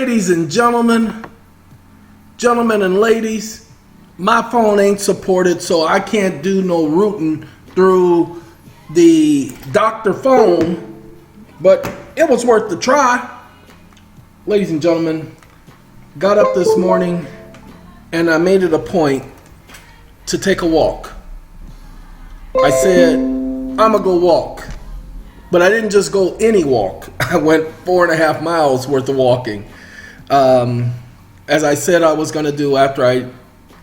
Ladies and gentlemen and ladies, my phone ain't supported, so I can't do no routing through the doctor phone, but it was worth the try. Ladies and gentlemen, got up this morning and I made it a point to take a walk. I said, I'm gonna go walk. But I didn't just go any walk. I went 4.5 miles worth of walking. As I said I was gonna do after I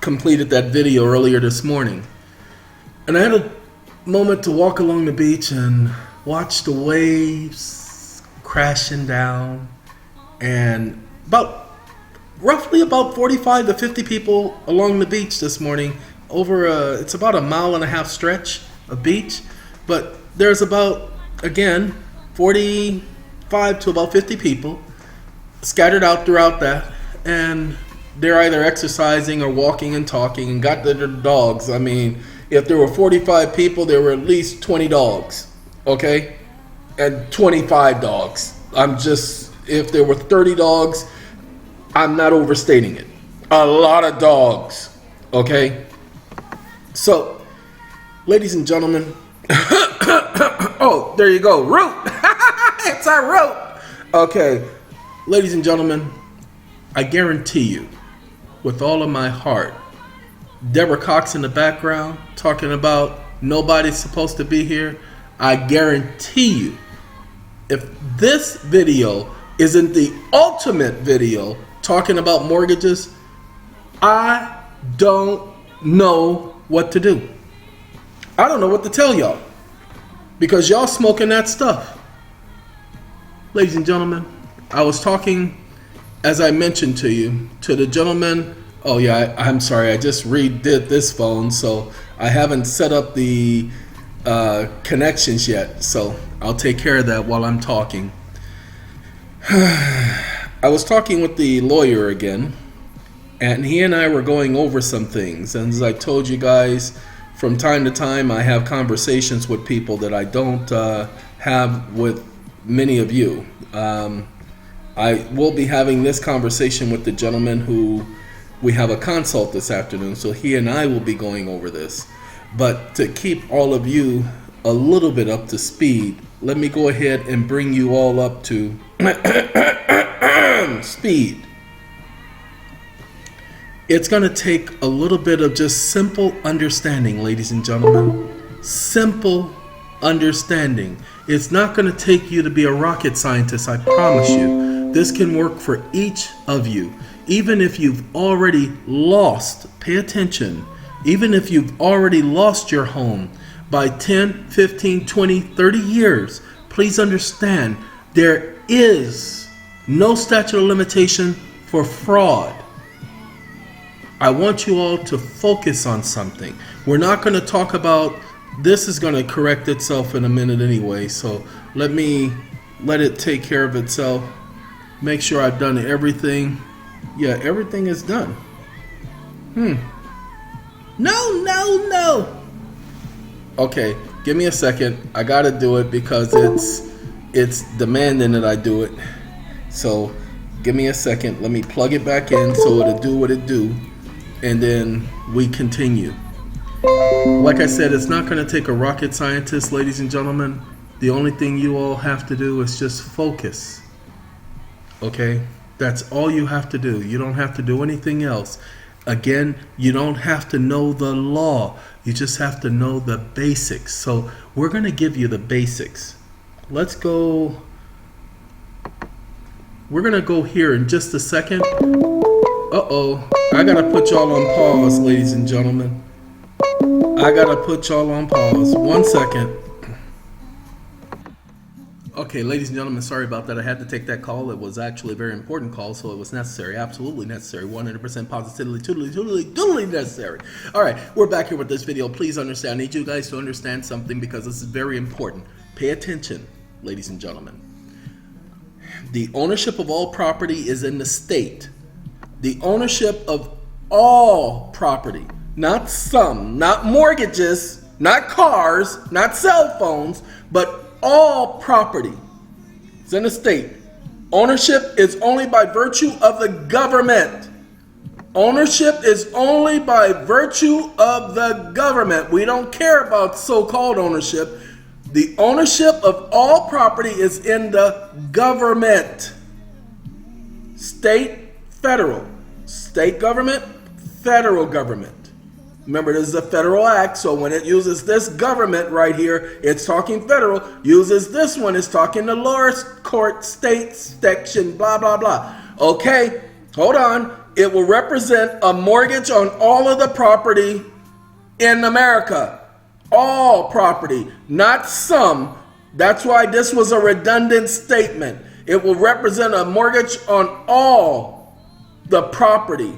completed that video earlier this morning. And I had a moment to walk along the beach and watch the waves crashing down. And roughly about 45 to 50 people along the beach this morning. It's about 1.5 mile stretch of beach. But there's about, again, 45 to about 50 people scattered out throughout that, and they're either exercising or walking and talking and got their dogs. I mean, if there were 45 people, there were at least 20 dogs, okay? And 25 dogs. If there were 30 dogs, I'm not overstating it. A lot of dogs, okay? So, ladies and gentlemen, oh, there you go, root. It's our root. Okay, ladies and gentlemen, I guarantee you, with all of my heart, Deborah Cox in the background talking about nobody's supposed to be here. I guarantee you, if this video isn't the ultimate video talking about mortgages, I don't know what to do. I don't know what to tell y'all, because y'all smoking that stuff. Ladies and gentlemen, I was talking, as I mentioned to you, to the gentleman. Oh yeah, I'm sorry, I just redid this phone, so I haven't set up the connections yet, so I'll take care of that while I'm talking. I was talking with the lawyer again, and he and I were going over some things, and as I told you guys, from time to time I have conversations with people that I don't have with many of you. I will be having this conversation with the gentleman who we have a consult this afternoon, so he and I will be going over this. But to keep all of you a little bit up to speed, let me go ahead and bring you all up to speed. It's going to take a little bit of just simple understanding, ladies and gentlemen. Simple understanding. It's not going to take you to be a rocket scientist, I promise you. This can work for each of you. Even if you've already lost, pay attention, even if you've already lost your home by 10, 15, 20, 30 years, please understand there is no statute of limitation for fraud. I want you all to focus on something. We're not going to talk about, this is going to correct itself in a minute anyway, so let it take care of itself. Make sure I've done everything. Yeah, everything is done. No. Okay, give me a second. I gotta do it because it's demanding that I do it. So give me a second. Let me plug it back in so it'll do what it do, and then we continue. Like I said, it's not gonna take a rocket scientist, ladies and gentlemen. The only thing you all have to do is just focus. Okay? That's all you have to do. You don't have to do anything else. Again, you don't have to know the law. You just have to know the basics. So we're going to give you the basics. Let's go. We're going to go here in just a second. Uh-oh. I got to put y'all on pause, ladies and gentlemen. I got to put y'all on pause. 1 second. Okay, ladies and gentlemen, sorry about that. I had to take that call. It was actually a very important call, so it was necessary, absolutely necessary, 100% positively, totally necessary. All right, we're back here with this video. Please understand, I need you guys to understand something because this is very important. Pay attention, ladies and gentlemen. The ownership of all property is in the state. The ownership of all property, not some, not mortgages, not cars, not cell phones, but all property is in the state. Ownership is only by virtue of the government. Ownership is only by virtue of the government. We don't care about so-called ownership. The ownership of all property is in the government. State, federal. State government, federal government. Remember, this is a federal act, so when it uses this government right here, it's talking federal. Uses this one, it's talking the lower court, state, section, blah, blah, blah. Okay, hold on. It will represent a mortgage on all of the property in America. All property, not some. That's why this was a redundant statement. It will represent a mortgage on all the property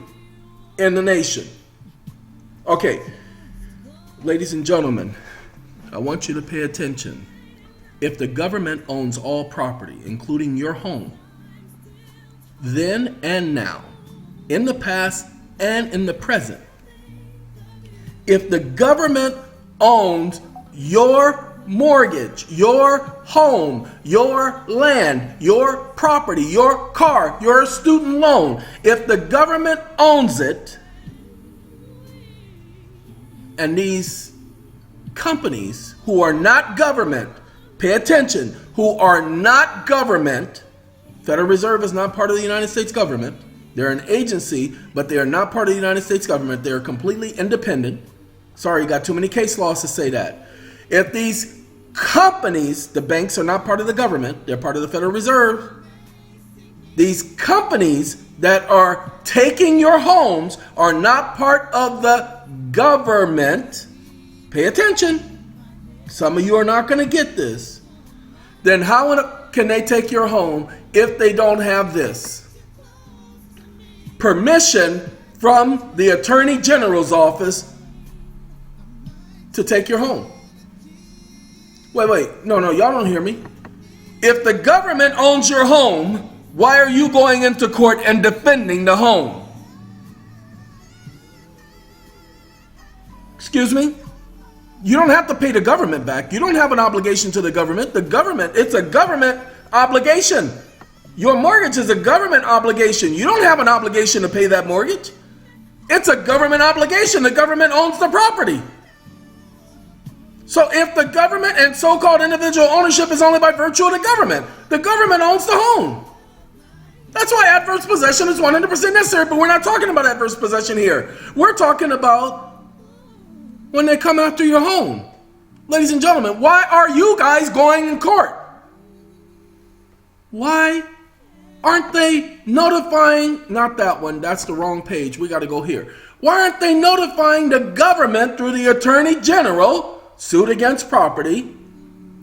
in the nation. Okay, ladies and gentlemen, I want you to pay attention. If the government owns all property, including your home, then and now, in the past and in the present, if the government owns your mortgage, your home, your land, your property, your car, your student loan, if the government owns it, and these companies who are not government, pay attention, who are not government, Federal Reserve is not part of the United States government. They're an agency, but they are not part of the United States government. They are completely independent. Sorry, you got too many case laws to say that. If these companies, the banks are not part of the government, they're part of the Federal Reserve. These companies that are taking your homes are not part of the government. Pay attention. Some of you are not going to get this. Then how can they take your home if they don't have this? Permission from the Attorney General's office to take your home. Wait, no, y'all don't hear me. If the government owns your home, why are you going into court and defending the home? Excuse me? You don't have to pay the government back. You don't have an obligation to the government. The government, it's a government obligation. Your mortgage is a government obligation. You don't have an obligation to pay that mortgage. It's a government obligation. The government owns the property. So if the government and so-called individual ownership is only by virtue of the government owns the home. That's why adverse possession is 100% necessary, but we're not talking about adverse possession here. We're talking about when they come after your home. Ladies and gentlemen, why are you guys going in court? Why aren't they notifying, not that one, that's the wrong page, we got to go here. Why aren't they notifying the government through the Attorney General, suit against property,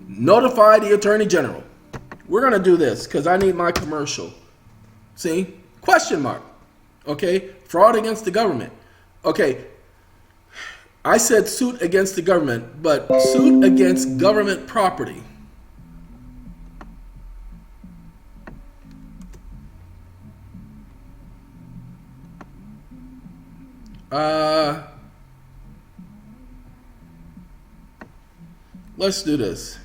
notify the Attorney General? We're going to do this because I need my commercial. See? Question mark. Okay? Fraud against the government. Okay. I said suit against the government, but suit against government property. Let's do this.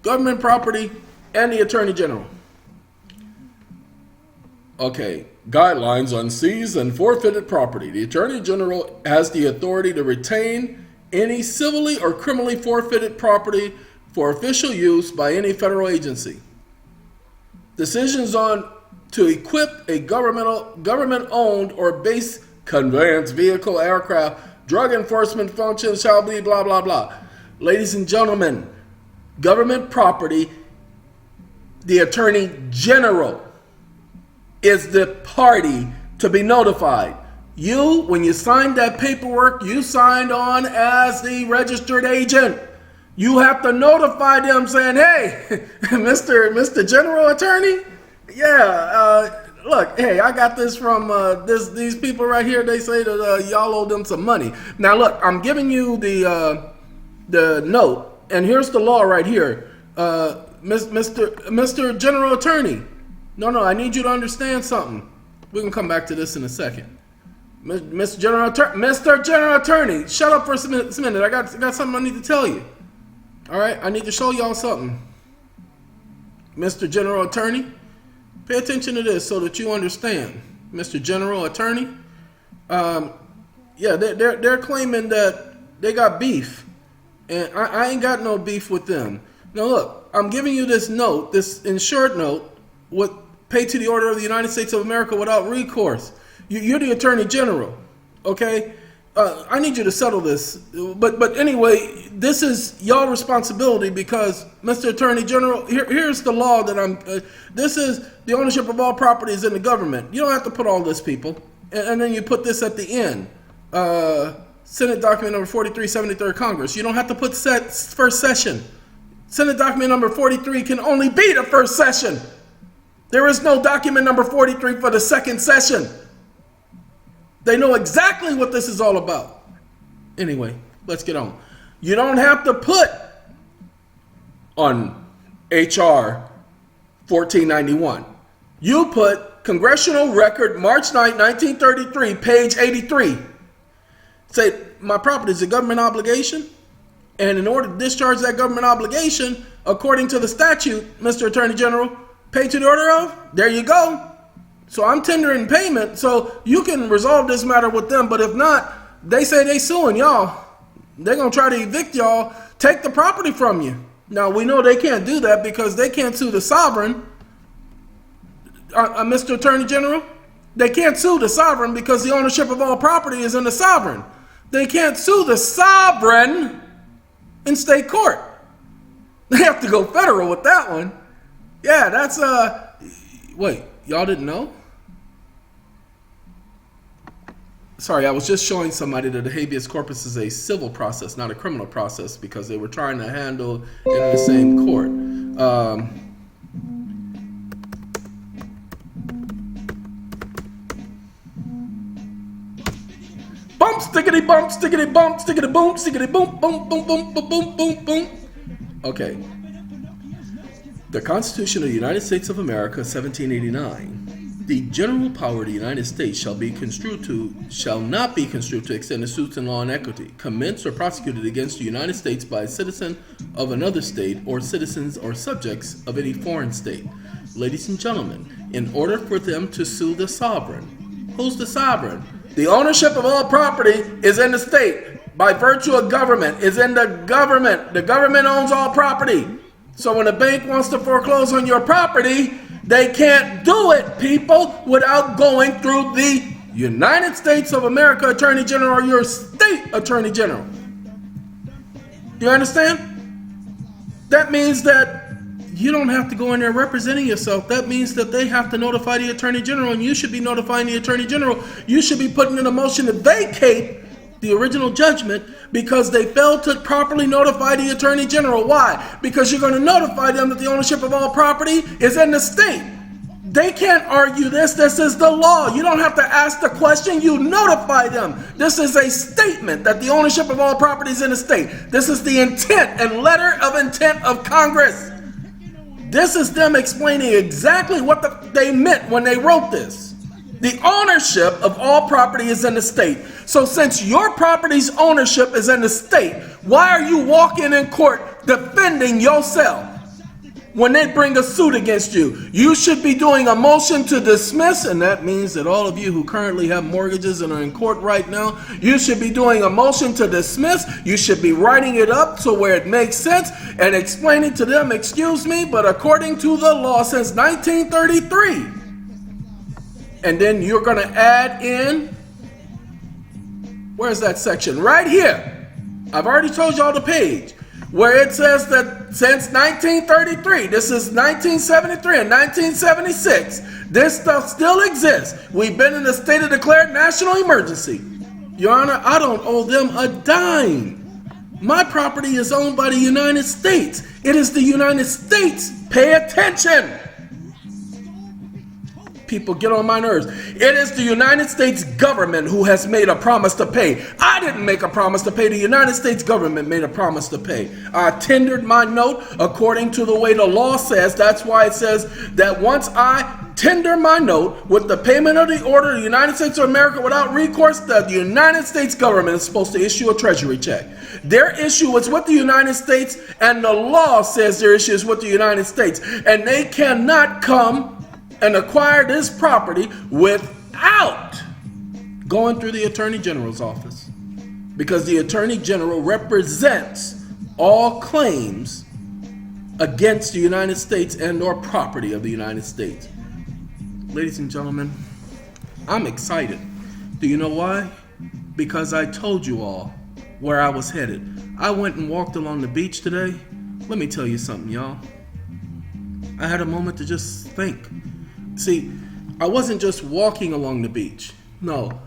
Government property and the Attorney General. Okay, guidelines on seized and forfeited property. The Attorney General has the authority to retain any civilly or criminally forfeited property for official use by any federal agency. Decisions on to equip a government-owned or base conveyance vehicle, aircraft, drug enforcement functions shall be blah, blah, blah. Ladies and gentlemen, government property, the Attorney General is the party to be notified. You, when you signed that paperwork, you signed on as the registered agent. You have to notify them saying, hey, Mr. General Attorney, look, hey, I got this from these people right here. They say that y'all owe them some money. Now, look, I'm giving you the note, and here's the law right here. Mr. General Attorney, no, I need you to understand something. We can come back to this in a second. Mr. General Attorney, shut up for a minute. I got something I need to tell you. All right, I need to show y'all something. Mr. General Attorney, pay attention to this so that you understand. Mr. General Attorney, yeah, they're claiming that they got beef, and I ain't got no beef with them. Now look, I'm giving you this note, this insured note, with pay to the order of the United States of America without recourse. You're the Attorney General, okay? I need you to settle this, but anyway, this is your responsibility because, Mr. Attorney General, here's the law that this is the ownership of all properties in the government. You don't have to put all this, people, and then you put this at the end. Senate document number 43, 73rd Congress. You don't have to put first session. Senate document number 43 can only be the first session. There is no document number 43 for the second session. They know exactly what this is all about. Anyway, let's get on. You don't have to put on HR 1491. You put Congressional Record March 9, 1933, page 83. Say, my property is a government obligation, and in order to discharge that government obligation, according to the statute, Mr. Attorney General, pay to the order of, there you go. So I'm tendering payment, so you can resolve this matter with them, but if not, they say they suing y'all. They're going to try to evict y'all, take the property from you. Now, we know they can't do that because they can't sue the sovereign. Mr. Attorney General, they can't sue the sovereign because the ownership of all property is in the sovereign. They can't sue the sovereign in state court. They have to go federal with that one. Yeah, that's, wait, y'all didn't know? Sorry, I was just showing somebody that the habeas corpus is a civil process, not a criminal process, because they were trying to handle it in the same court. Bump, stickety bump, stickety bump, stickety boom, stickety boom, boom, boom, boom, boom, boom, boom, boom. Okay. The Constitution of the United States of America, 1789. The general power of the United States shall not be construed to extend to suits in law and equity, commenced or prosecuted against the United States by a citizen of another state or citizens or subjects of any foreign state. Ladies and gentlemen, in order for them to sue the sovereign, who's the sovereign? The ownership of all property is in the state. By virtue of government, is in the government. The government owns all property. So when a bank wants to foreclose on your property, they can't do it, people, without going through the United States of America Attorney General or your state Attorney General. Do you understand? That means that you don't have to go in there representing yourself. That means that they have to notify the Attorney General, and you should be notifying the Attorney General. You should be putting in a motion to vacate the original judgment because they failed to properly notify the Attorney General. Why? Because you're going to notify them that the ownership of all property is in the state. They can't argue this. This is the law. You don't have to ask the question. You notify them. This is a statement that the ownership of all property is in the state. This is the intent and letter of intent of Congress. This is them explaining exactly what they meant when they wrote this. The ownership of all property is in the state. So since your property's ownership is in the state, why are you walking in court defending yourself when they bring a suit against you? You should be doing a motion to dismiss, and that means that all of you who currently have mortgages and are in court right now, you should be doing a motion to dismiss. You should be writing it up so where it makes sense and explaining to them, excuse me, but according to the law since 1933, and then you're going to add in, where's that section? Right here. I've already told y'all the page where it says that since 1933, this is 1973 and 1976, this stuff still exists. We've been in a state of declared national emergency. Your Honor, I don't owe them a dime. My property is owned by the United States. It is the United States. Pay attention. people get on my nerves. It is the United States government who has made a promise to pay. I didn't make a promise to pay. The United States government made a promise to pay. I tendered my note according to the way the law says. That's why it says that once I tender my note with the payment of the order of the United States of America without recourse, the United States government is supposed to issue a treasury check. Their issue is with the United States, and the law says their issue is with the United States. And they cannot come and acquire this property without going through the Attorney General's office. Because the Attorney General represents all claims against the United States and or property of the United States. Ladies and gentlemen, I'm excited. Do you know why? Because I told you all where I was headed. I went and walked along the beach today. Let me tell you something, y'all. I had a moment to just think. See, I wasn't just walking along the beach. No.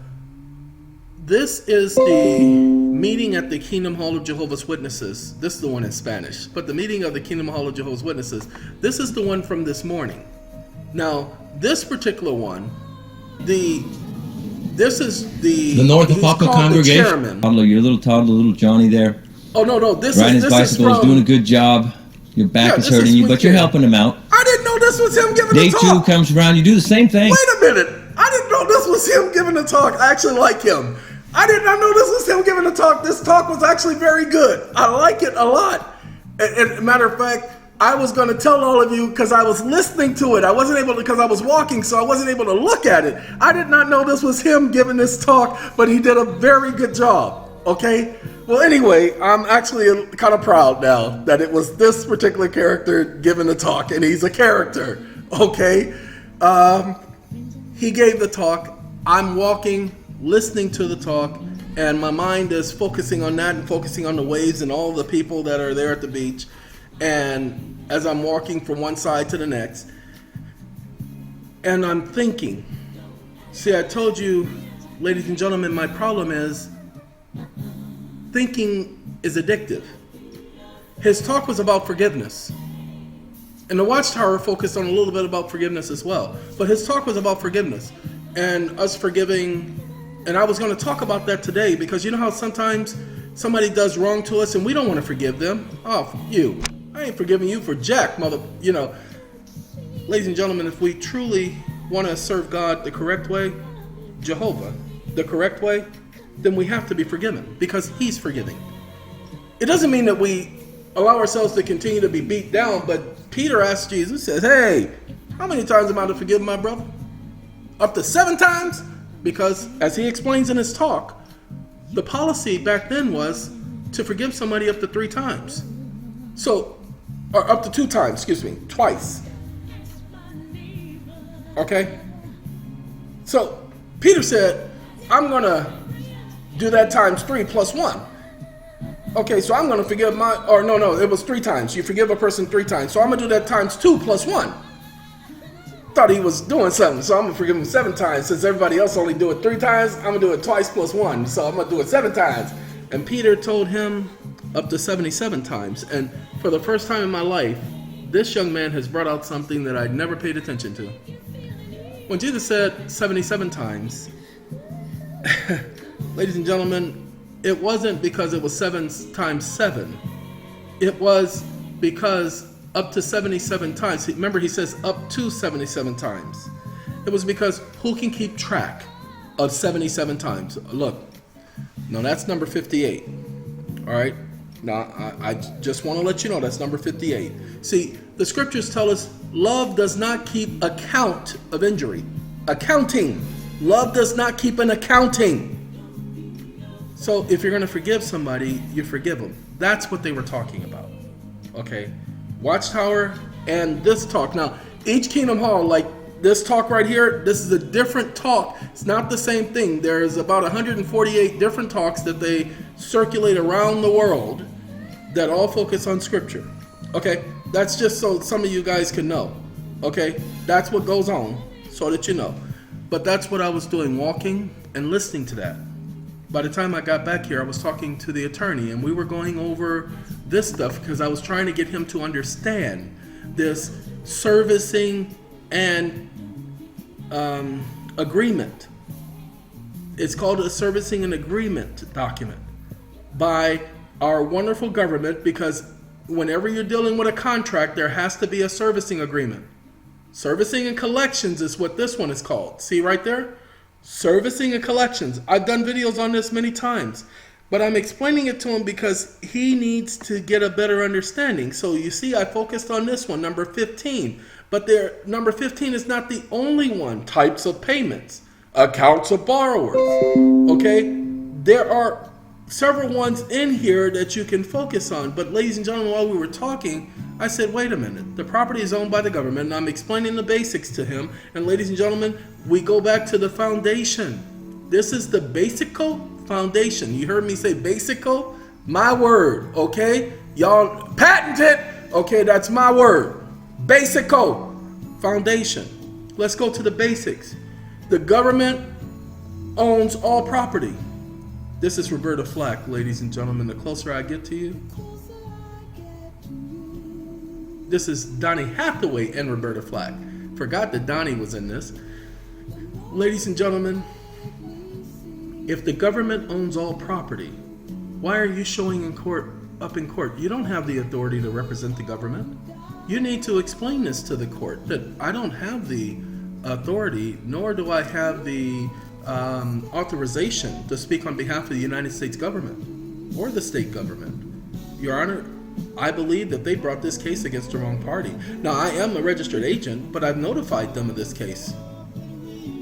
This is the meeting at the Kingdom Hall of Jehovah's Witnesses. This is the one in Spanish. But the meeting of the Kingdom Hall of Jehovah's Witnesses, this is the one from this morning. Now, this particular one, this is the North Apopka congregation. Toddler, your little toddler, little Johnny there. Oh no, this riding is his bicycle, is doing a good job. Your back is hurting you, but you're helping him out. I didn't know this was him giving Day a talk. Day 2 comes around, you do the same thing. Wait a minute, I didn't know this was him giving a talk. I actually like him. I did not know this was him giving a talk. This talk was actually very good. I like it a lot. And matter of fact, I was going to tell all of you because I was listening to it. I wasn't able to, because I was walking, so I wasn't able to look at it. I did not know this was him giving this talk, but he did a very good job. Okay? Well, anyway, I'm actually kind of proud now that it was this particular character giving the talk, and he's a character. Okay? He gave the talk. I'm walking, listening to the talk, and my mind is focusing on that and focusing on the waves and all the people that are there at the beach. And as I'm walking from one side to the next, and I'm thinking, see, I told you, ladies and gentlemen, my problem is thinking is addictive. His talk was about forgiveness. And the Watchtower focused on a little bit about forgiveness as well. But his talk was about forgiveness and us forgiving. And I was going to talk about that today because you know how sometimes somebody does wrong to us and we don't want to forgive them? Oh, you. I ain't forgiving you for jack, mother. You know, ladies and gentlemen, if we truly want to serve God the correct way, Jehovah, the correct way, then we have to be forgiven because He's forgiving. It doesn't mean that we allow ourselves to continue to be beat down, but Peter asked Jesus, says, hey, how many times am I to forgive my brother? Up to 7 times? Because, as he explains in his talk, the policy back then was to forgive somebody up to 3 times. So, or up to 2 times, twice. Okay? So, Peter said, I'm going to do that times 3 plus 1. Okay, so I'm going to forgive it was 3 times. You forgive a person 3 times. So I'm going to do that times 2 plus 1. Thought he was doing something, so I'm going to forgive him 7 times. Since everybody else only do it 3 times, I'm going to do it twice plus 1. So I'm going to do it 7 times. And Peter told him up to 77 times. And for the first time in my life, this young man has brought out something that I'd never paid attention to. When Jesus said 77 times, ladies and gentlemen, it wasn't because it was 7 times 7. It was because up to 77 times. Remember, he says up to 77 times. It was because who can keep track of 77 times? Look, no, that's number 58. All right? Now, I just want to let you know that's number 58. See, the scriptures tell us love does not keep account of injury. Accounting. Love does not keep an accounting. So if you're going to forgive somebody, you forgive them. That's what they were talking about. Okay? Watchtower and this talk. Now, each Kingdom Hall, like this talk right here, this is a different talk. It's not the same thing. There's about 148 different talks that they circulate around the world that all focus on scripture. Okay? That's just so some of you guys can know. Okay? That's what goes on, so that you know. But that's what I was doing, walking and listening to that. By the time I got back here, I was talking to the attorney, and we were going over this stuff because I was trying to get him to understand this servicing and agreement. It's called a servicing and agreement document by our wonderful government, because whenever you're dealing with a contract, there has to be a servicing agreement. Servicing and collections is what this one is called. See right there? Servicing and collections. I've done videos on this many times, but I'm explaining it to him because he needs to get a better understanding. So you see, I focused on this one, number 15. But number 15 is not the only one. Types of payments, accounts of borrowers. Okay? There are several ones in here that you can focus on. But ladies and gentlemen, while we were talking, I said, wait a minute. The property is owned by the government, and I'm explaining the basics to him. And ladies and gentlemen, we go back to the foundation. This is the basico foundation. You heard me say basico? My word, okay? Y'all patent it. Okay, that's my word. Basico foundation. Let's go to the basics. The government owns all property. This is Roberta Flack, ladies and gentlemen. The closer I get to you. This is Donnie Hathaway and Roberta Flack. Forgot that Donnie was in this. Ladies and gentlemen, if the government owns all property, why are you showing up in court? You don't have the authority to represent the government. You need to explain this to the court, that I don't have the authority, nor do I have the authorization to speak on behalf of the United States government or the state government. Your Honor, I believe that they brought this case against the wrong party. Now, I am a registered agent, but I've notified them of this case.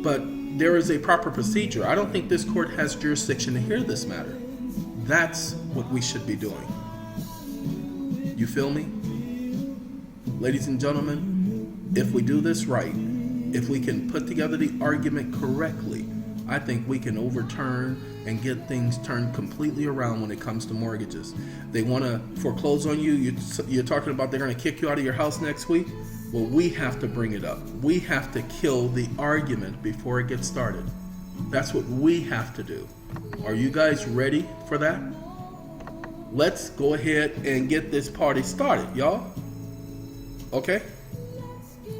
But there is a proper procedure. I don't think this court has jurisdiction to hear this matter. That's what we should be doing. You feel me? Ladies and gentlemen, if we do this right, if we can put together the argument correctly, I think we can overturn and get things turned completely around when it comes to mortgages. They want to foreclose on you. You're talking about they're going to kick you out of your house next week. Well, we have to bring it up. We have to kill the argument before it gets started. That's what we have to do. Are you guys ready for that? Let's go ahead and get this party started, y'all. Okay?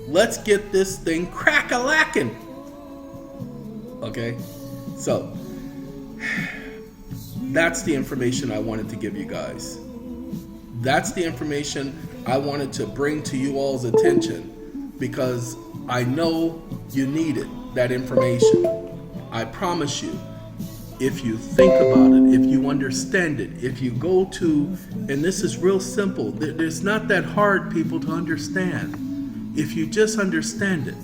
Let's get this thing crack-a-lacking. Okay? So, that's the information I wanted to give you guys. That's the information I wanted to bring to you all's attention, because I know you needed that information. I promise you, if you think about it, if you understand it, if you go to, and this is real simple, it's not that hard, people, to understand. If you just understand it,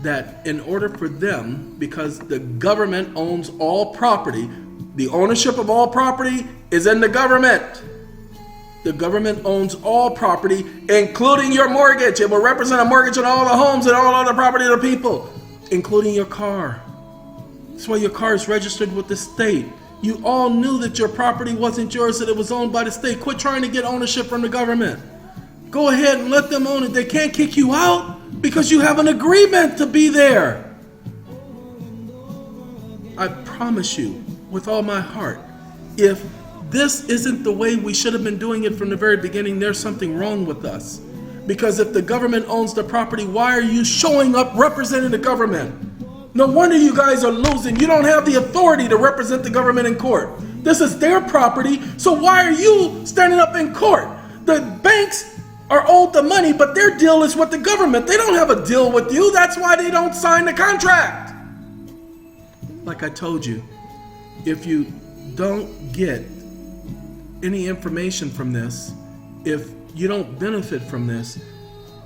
that in order for them, because the government owns all property, the ownership of all property is in the government. The government owns all property, including your mortgage. It will represent a mortgage on all the homes and all other property of the people, including your car. That's why your car is registered with the state. You all knew that your property wasn't yours, that it was owned by the state. Quit trying to get ownership from the government. Go ahead and let them own it. They can't kick you out because you have an agreement to be there. I promise you, with all my heart, if this isn't the way we should have been doing it from the very beginning, there's something wrong with us. Because if the government owns the property, why are you showing up representing the government? No wonder you guys are losing. You don't have the authority to represent the government in court. This is their property, so why are you standing up in court? The banks are owed the money, but their deal is with the government. They don't have a deal with you. That's why they don't sign the contract. Like I told you, if you don't get any information from this, if you don't benefit from this,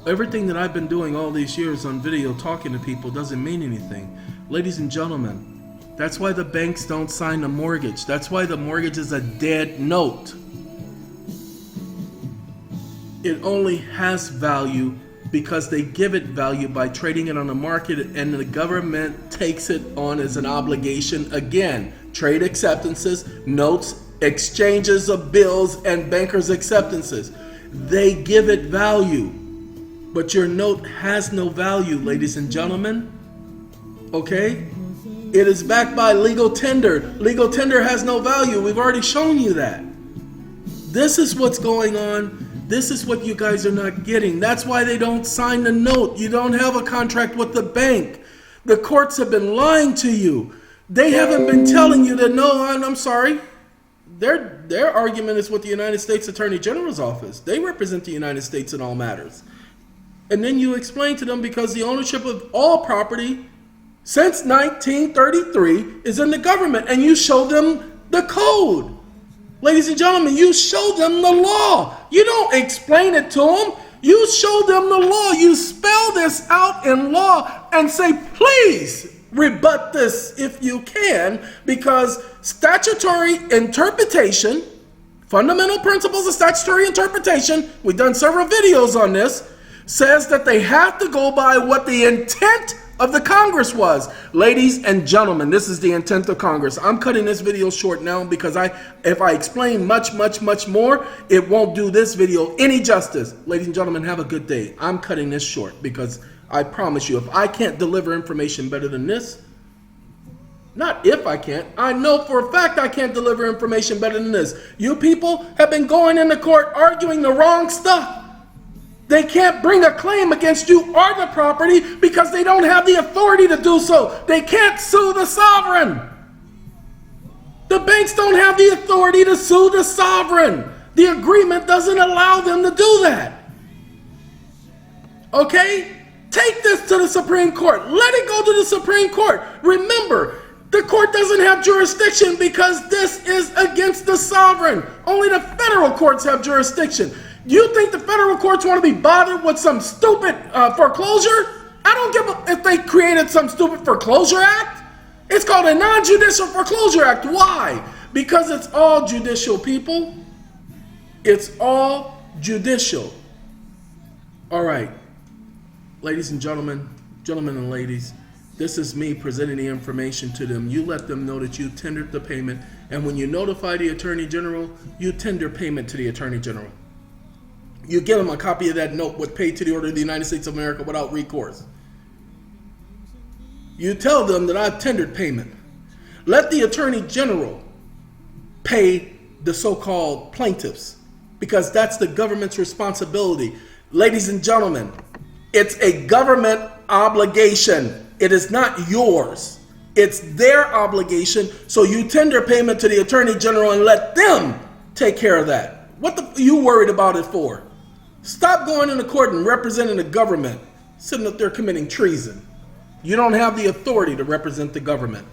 everything that I've been doing all these years on video talking to people doesn't mean anything. Ladies and gentlemen, that's why the banks don't sign the mortgage. That's why the mortgage is a dead note. It only has value because they give it value by trading it on the market, and the government takes it on as an obligation. Again, trade acceptances, notes, exchanges of bills, and bankers' acceptances. They give it value. But your note has no value, ladies and gentlemen. Okay? It is backed by legal tender. Legal tender has no value. We've already shown you that. This is what's going on. This is what you guys are not getting. That's why they don't sign the note. You don't have a contract with the bank. The courts have been lying to you. They haven't been telling you that, no, I'm sorry. Their argument is with the United States Attorney General's office. They represent the United States in all matters. And then you explain to them because the ownership of all property since 1933 is in the government, and you show them the code. Ladies and gentlemen, you show them the law. You don't explain it to them. You show them the law. You spell this out in law and say, please rebut this if you can, because statutory interpretation, fundamental principles of statutory interpretation, we've done several videos on this, says that they have to go by what the intent of the Congress was. Ladies and gentlemen, this is the intent of Congress. I'm cutting this video short now because if I explain much more, it won't do this video any justice. Ladies and gentlemen, have a good day. I'm cutting this short because I promise you, if I can't deliver information better than this, not if I can't, I know for a fact I can't deliver information better than this. You people have been going into court arguing the wrong stuff. They can't bring a claim against you or the property because they don't have the authority to do so. They can't sue the sovereign. The banks don't have the authority to sue the sovereign. The agreement doesn't allow them to do that. Okay? Take this to the Supreme Court. Let it go to the Supreme Court. Remember, the court doesn't have jurisdiction because this is against the sovereign. Only the federal courts have jurisdiction. You think the federal courts want to be bothered with some stupid foreclosure? I don't give a if they created some stupid foreclosure act. It's called a non-judicial foreclosure act. Why? Because it's all judicial, people. It's all judicial. All right. Ladies and gentlemen and ladies, this is me presenting the information to them. You let them know that you tendered the payment, and when you notify the Attorney General, you tender payment to the Attorney General. You give them a copy of that note with paid to the order of the United States of America without recourse. You tell them that I've tendered payment. Let the Attorney General pay the so-called plaintiffs, because that's the government's responsibility. Ladies and gentlemen, it's a government obligation. It is not yours. It's their obligation. So you tender payment to the Attorney General and let them take care of that. What are you worried about it for? Stop going into court and representing the government, sitting up there committing treason. You don't have the authority to represent the government.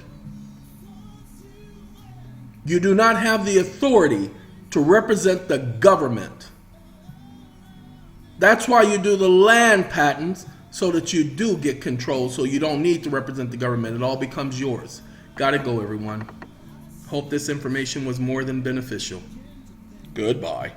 You do not have the authority to represent the government. That's why you do the land patents, so that you do get control, so you don't need to represent the government. It all becomes yours. Gotta go, everyone. Hope this information was more than beneficial. Goodbye.